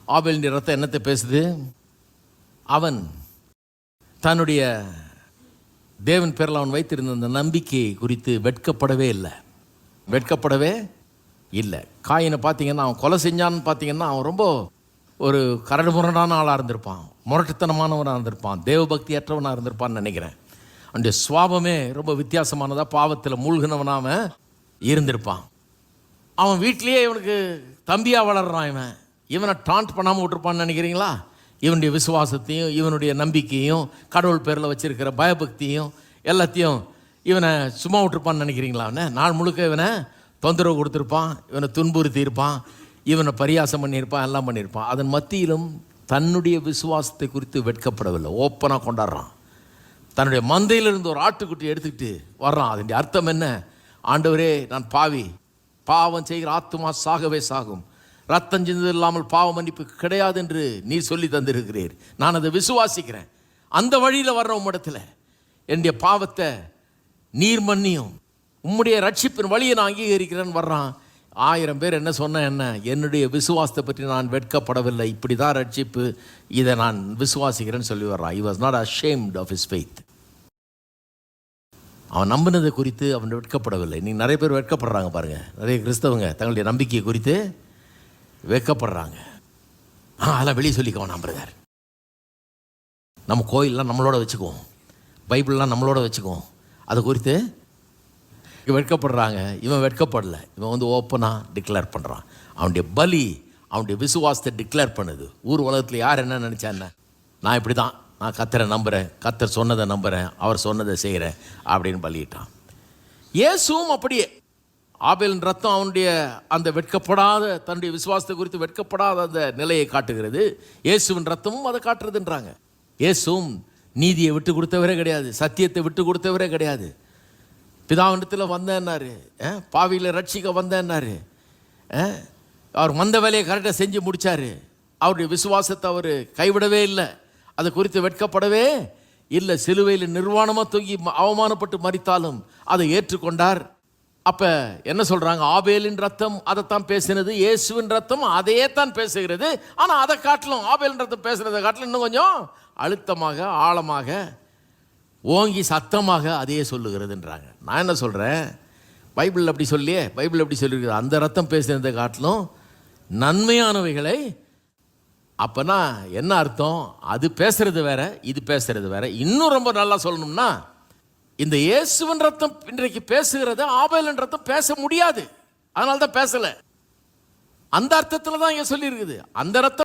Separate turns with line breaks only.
ஆபேலின் ரத்தம் என்னத்தை பேசுது? அவன் தன்னுடைய தேவன் பேரில் அவன் வைத்திருந்த அந்த நம்பிக்கையை குறித்து வெட்கப்படவே இல்லை. காயினை பார்த்தீங்கன்னா, அவன் கொலை செஞ்சான்னு பார்த்தீங்கன்னா, அவன் ரொம்ப ஒரு கரடுமுரடான ஆளாக இருந்திருப்பான், முரட்டுத்தனமானவனாக இருந்திருப்பான், தேவபக்தியற்றவனாக இருந்திருப்பான்னு நினைக்கிறேன். அவனுடைய சுவாபமே ரொம்ப வித்தியாசமானதாக பாவத்தில் மூழ்கினவனாக இருந்திருப்பான். அவன் வீட்டிலேயே இவனுக்கு தம்பியாக வளர்றான். இவனை டாண்ட் பண்ணாமல் விட்டுருப்பான்னு நினைக்கிறீங்களா? இவனுடைய விசுவாசத்தையும் இவனுடைய நம்பிக்கையும் கடவுள் பேரில் வச்சிருக்கிற பயபக்தியும் எல்லாத்தையும் இவனை சும்மா விட்டுருப்பான்னு நினைக்கிறீங்களா? அவனை நாள் முழுக்க இவனை தொந்தரவு கொடுத்துருப்பான், இவனை துன்புறுத்தி இருப்பான், இவனை பரியாசம் பண்ணியிருப்பான், எல்லாம் பண்ணியிருப்பான். அதன் மத்தியிலும் தன்னுடைய விசுவாசத்தை குறித்து வெட்கப்படவில்லை. ஓப்பனாக கொண்டாடுறான். தன்னுடைய மந்தையிலிருந்து ஒரு ஆட்டுக்குட்டி எடுத்துக்கிட்டு வர்றான். அதனுடைய அர்த்தம் என்ன? ஆண்டவரே, நான் பாவி, பாவம் செய்கிற ஆத்துமா சாகவே சாகும், ரத்தம் சிந்தது இல்லாமல் பாவ மன்னிப்பு கிடையாது என்று நீர் சொல்லி தந்திருக்கிறீர். நான் அதை விசுவாசிக்கிறேன். அந்த வழியில் வர்ற உம்மிடத்தில் என்னுடைய பாவத்தை நீர் மன்னியும், உம்முடைய ரட்சிப்பின் வழியை நான் அங்கீகரிக்கிறேன்னு வர்றான். 1000 பேர் என்ன சொன்ன என்ன, என்னுடைய விசுவாசத்தை பற்றி நான் வெட்கப்படவில்லை, இப்படி தான் ரட்சிப்பு, இதை நான் விசுவாசிக்கிறேன்னு சொல்லி வர்றான். He was not ashamed of his faith. அவன் நம்பினதை குறித்து அவன் வெட்கப்படவில்லை. நீங்கள் நிறைய பேர் வெட்கப்படுறாங்க பாருங்கள். நிறைய கிறிஸ்தவங்க தங்களுடைய நம்பிக்கையை குறித்து வெட்கப்படுறாங்க. அதெல்லாம் வெளியே சொல்லிக்குவோம். நான் பிரதர், நம்ம கோயிலெலாம் நம்மளோட வச்சுக்குவோம், பைபிள்லாம் நம்மளோட வச்சுக்குவோம், அது குறித்து வெட்கப்படுறாங்க. இவன் வெட்கப்படலை. இவன் வந்து ஓப்பனாக டிக்ளேர் பண்ணுறான். அவனுடைய பலி அவனுடைய விசுவாசத்தை டிக்ளேர் பண்ணுது. ஊர் உலகத்தில் யார் என்ன நினச்சா என்ன, நான் இப்படி தான், நான் கர்த்தரை நம்புகிறேன், கர்த்தர் சொன்னதை நம்புகிறேன், அவர் சொன்னதை செய்கிறேன் அப்படின்னு பலியிட்டான். இயேசுவும் அப்படியே ஆபேலின் ரத்தம் அவனுடைய அந்த வெட்கப்படாத, தன்னுடைய விசுவாசத்தை குறித்து வெட்கப்படாத அந்த நிலையை காட்டுகிறது. இயேசுவின் ரத்தமும் அதை காட்டுறதுன்றாங்க. இயேசுவும் நீதியை விட்டு கொடுத்தவரே கிடையாது, சத்தியத்தை விட்டு கொடுத்தவரே கிடையாது. பிதாவிடத்தில் வந்தேன்னாரு, பாவியில் ரட்சிக்க வந்தேன்னாரு. அவர் வந்த வேலையை கரெக்டாக செஞ்சு முடித்தார். அவருடைய விசுவாசத்தை அவர் கைவிடவே இல்லை, அதை குறித்து வெட்கப்படவே இல்லை. சிலுவையில் நிர்வாணமாக தூங்கி அவமானப்பட்டு மரித்தாலும் அதை ஏற்றுக்கொண்டார். அப்போ என்ன சொல்கிறாங்க? ஆபேலின் ரத்தம் அதைத்தான் பேசினது, இயேசுவின் ரத்தம் அதையே தான் பேசுகிறது. ஆனால் அதை காட்டிலும், ஆபேலின் ரத்தம் பேசுகிறதை காட்டிலும் இன்னும் கொஞ்சம் அழுத்தமாக, ஆழமாக, ஓங்கி சத்தமாக அதையே சொல்லுகிறதுன்றாங்க. நான் என்ன சொல்கிறேன், பைபிள் அப்படி சொல்லியே, பைபிள் எப்படி சொல்லியிருக்குது, அந்த ரத்தம் பேசுகிறதை காட்டிலும் நன்மையானவைகளை. அப்போனா என்ன அர்த்தம்? அது பேசுகிறது வேற, இது பேசுகிறது வேற. இன்னும் ரொம்ப நல்லா சொல்லணும்னா, இந்த இயேசுவின் ரத்தம் இன்றைக்கு பேசுகிறது, ஆபேலின் ரத்தம் பேச முடியாது, அதனால தான் பேசலை. அந்த அர்த்தத்தில் தான் இங்கே சொல்லியிருக்குது. அந்த ரத்தம்